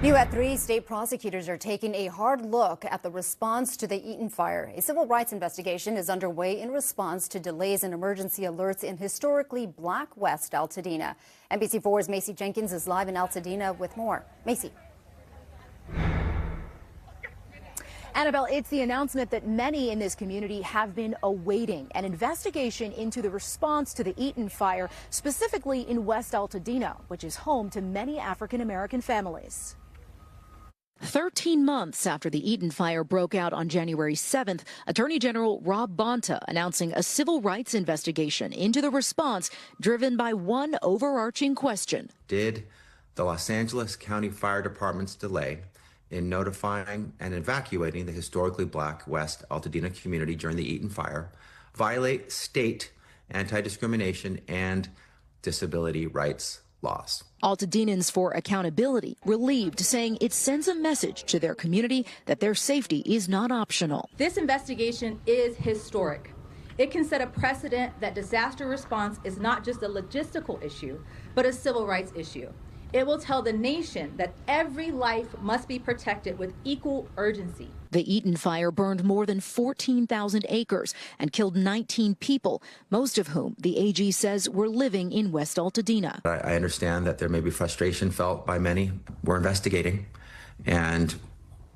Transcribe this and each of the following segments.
New at 3, state prosecutors are taking a hard look at the response to the Eaton Fire. A civil rights investigation is underway in response to delays and emergency alerts in historically black West Altadena. NBC4's Macy Jenkins is live in Altadena with more. Macy. Annabelle, it's the announcement that many in this community have been awaiting, an investigation into the response to the Eaton Fire, specifically in West Altadena, which is home to many African-American families. 13 months after the Eaton Fire broke out on January 7th, Attorney General Rob Bonta announcing a civil rights investigation into the response driven by one overarching question. Did the Los Angeles County Fire Department's delay in notifying and evacuating the historically black West Altadena community during the Eaton Fire violate state anti-discrimination and disability rights laws? Altadenans for Accountability relieved, saying it sends a message to their community that their safety is not optional. This investigation is historic. It can set a precedent that disaster response is not just a logistical issue, but a civil rights issue. It will tell the nation that every life must be protected with equal urgency. The Eaton Fire burned more than 14,000 acres and killed 19 people, most of whom the AG says were living in West Altadena. I understand that there may be frustration felt by many. We're investigating, and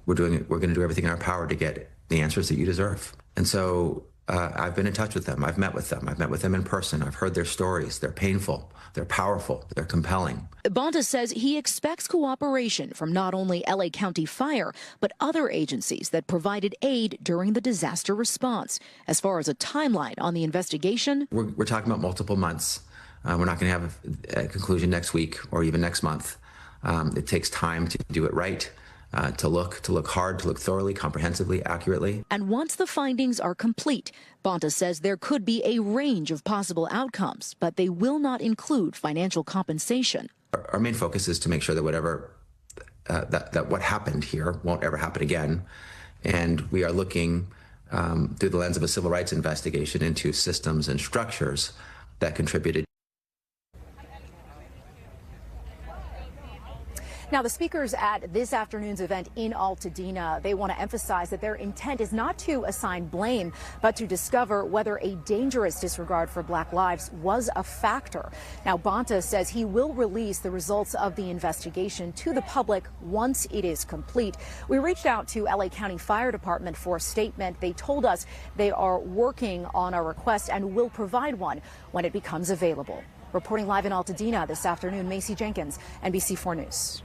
we're going to do everything in our power to get the answers that you deserve. And so I've been in touch with them. I've met with them. I've met with them in person. I've heard their stories. They're painful. They're powerful. They're compelling. Bonta says he expects cooperation from not only LA County Fire, but other agencies that provided aid during the disaster response. As far as a timeline on the investigation, we're talking about multiple months. We're not going to have a conclusion next week or even next month. It takes time to do it right. To look hard, to look thoroughly, comprehensively, accurately. And once the findings are complete, Bonta says there could be a range of possible outcomes, but they will not include financial compensation. Our main focus is to make sure that what happened here won't ever happen again. And we are looking through the lens of a civil rights investigation into systems and structures that contributed. Now, the speakers at this afternoon's event in Altadena, they want to emphasize that their intent is not to assign blame, but to discover whether a dangerous disregard for black lives was a factor. Now, Bonta says he will release the results of the investigation to the public once it is complete. We reached out to LA County Fire Department for a statement. They told us they are working on a request and will provide one when it becomes available. Reporting live in Altadena this afternoon, Macy Jenkins, NBC4 News.